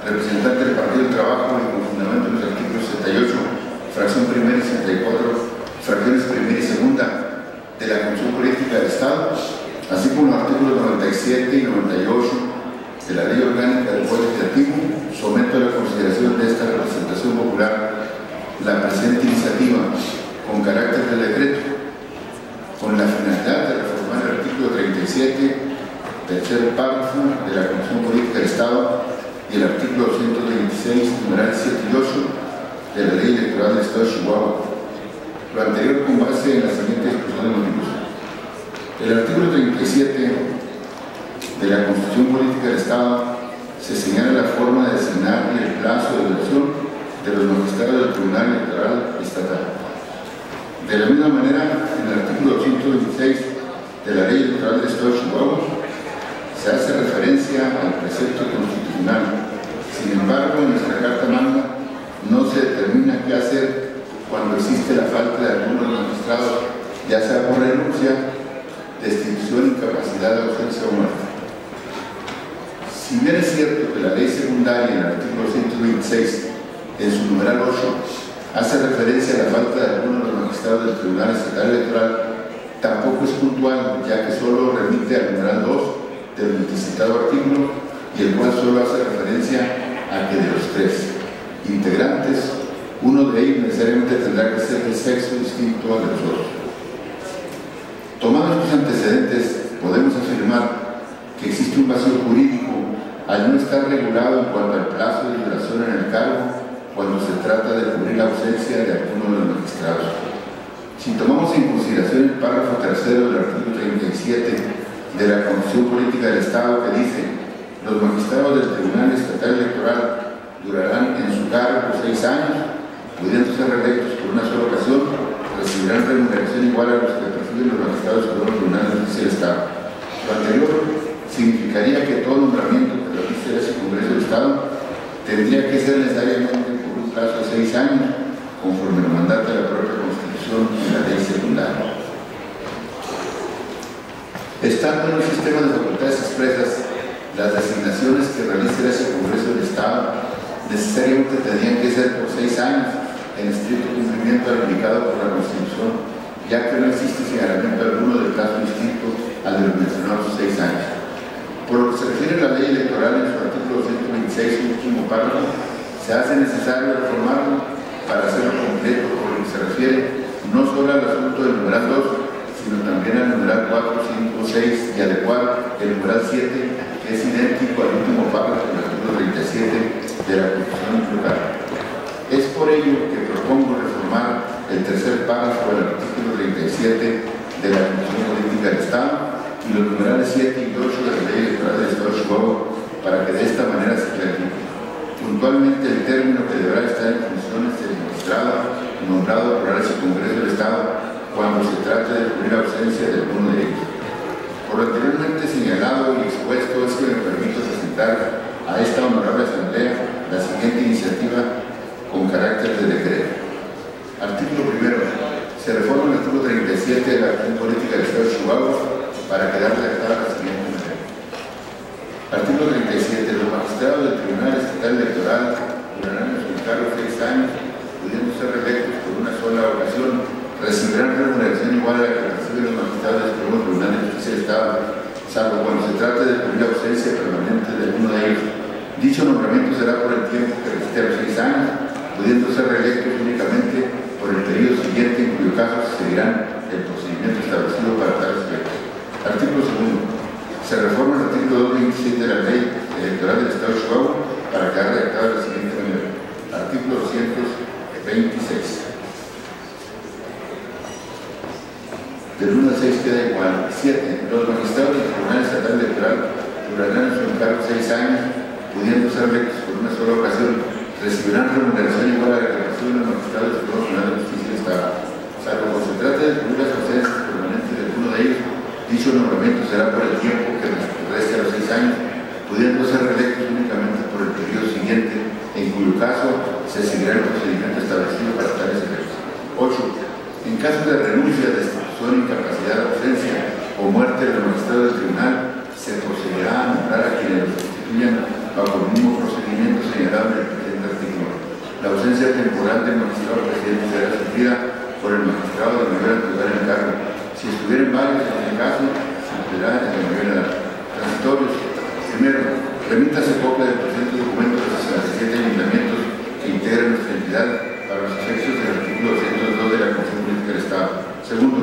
representante del Partido del Trabajo y con fundamento en los artículos 68, fracción primera y 64, fracciones primera y segunda de la Constitución Política del Estado, así como los artículos 97 y 98 de la Ley Orgánica del Poder Legislativo, someto a la consideración de esta representación popular la presente iniciativa con carácter de decreto, con la finalidad de reformar el artículo 37, tercer párrafo de la Constitución Política del Estado y el artículo 226, numerales 7 y 8 de la Ley Electoral del Estado de Chihuahua. Lo anterior con base en la siguiente exposición de motivos. El artículo 37 de la Constitución Política del Estado se señala la forma de designar y el plazo de elección de los magistrados del Tribunal Electoral Estatal. De la misma manera, en el artículo 226 de la Ley Electoral del Estado de Chihuahua se hace referencia al precepto constitucional. Sin embargo, en nuestra Carta Magna no se determina qué hacer cuando existe la falta de algunos magistrados, ya sea por renuncia, destitución, incapacidad, ausencia o muerte. Si bien es cierto que la ley secundaria en el artículo 126, en su numeral 8, hace referencia a la falta de algunos de los magistrados del Tribunal Estatal Electoral, tampoco es puntual, ya que solo remite al numeral 2 del citado artículo, y el cual solo hace referencia a que de los 3 integrantes, uno de ellos necesariamente tendrá que ser de sexo distinto al de los otros. Tomando estos antecedentes, podemos afirmar que existe un vacío jurídico al no estar regulado en cuanto al plazo de duración en el cargo cuando se trata de cubrir la ausencia de alguno de los magistrados. Si tomamos en consideración el párrafo tercero del artículo 37 de la Constitución Política del Estado, que dice: los magistrados del Tribunal Estatal Electoral durarán en su cargo 6 años, pudiendo ser reelectos por una sola ocasión, recibirán remuneración igual a los que perciben los magistrados del Tribunal de Justicia del Estado. Lo anterior significaría que todo nombramiento que realice ese Congreso del Estado tendría que ser necesariamente por un plazo de 6 años, conforme lo mandata la propia Constitución y la ley secundaria. Estando en un sistema de facultades expresas, las designaciones que realice ese Congreso del Estado necesariamente tendrían que ser por 6 años, en estricto cumplimiento al indicado por la Constitución, ya que no existe señalamiento alguno de plazo distinto al de los mencionados 6 años. Por lo que se refiere a la ley electoral, en su artículo 126, último párrafo, se hace necesario reformarlo para hacerlo completo, por lo que se refiere no solo al asunto del numeral 2, sino también al numeral 4, 5, 6 y adecuar el numeral 7, que es idéntico al último párrafo del artículo 37 de la Constitución local. Es por ello que propongo reformar el tercer párrafo del artículo 37 de la Constitución Política del Estado y los numerales 7 y 8 de la Ley Electoral del Estado de Chihuahua, para que de esta manera se clarifique puntualmente el término que deberá estar en funciones del magistrado nombrado por ese Congreso del Estado cuando se trate de cubrir la ausencia de alguno de ellos. Por lo anteriormente señalado y expuesto, es que me permito presentar a esta honorable Asamblea la siguiente iniciativa con carácter de decreto. Artículo primero. Se reforma el artículo 37 de la Constitución Política del Estado de Chihuahua para quedar redactada la siguiente manera. Artículo 37. Los magistrados del Tribunal Estatal Electoral durarán en su cargo 6 años, pudiendo ser reelectos por una sola ocasión, recibirán remuneración igual a la que reciben los magistrados del Tribunal de Justicia del Estado, salvo cuando se trate de cubrir la ausencia permanente de alguno de ellos. Dicho nombramiento será por el tiempo que resiste a los 6 años, pudiendo ser reelectos únicamente por el periodo siguiente, en cuyo caso se seguirán el procedimiento establecido para tales efectos. Artículo segundo. Se reforma el artículo 227 de la Ley Electoral del Estado de Chihuahua para quedar redactada de la siguiente manera. Artículo 226. Del 1 al 6 queda igual. 7. Los magistrados del Tribunal Estatal Electoral durarán en su encargo 6 años, pudiendo ser electos por una sola ocasión, recibirán remuneración igual a la que reciben los magistrados del Tribunal de Justicia del Estado. Salvo cuando se trate de cubrir las ausencias permanentes de alguno de ellos, dicho nombramiento será por el tiempo que reste a los 6 años, pudiendo ser reelectos únicamente por el periodo siguiente, en cuyo caso se seguirá el procedimiento establecido para tales efectos. 8. En caso de renuncia, destitución, incapacidad, ausencia o muerte del magistrado del tribunal, se procederá a nombrar a quienes lo sustituyan bajo el mismo procedimiento señalado ausencia temporal del magistrado presidente será suplida por el magistrado de mayor antigüedad en el cargo. Si estuvieran varios en el caso, se incluirá en el nivel transitorios. Primero, remítase copia del presente documento de los 67 ayuntamientos que integran nuestra entidad para los efectos del artículo 202 de la Constitución Política del Estado. Segundo,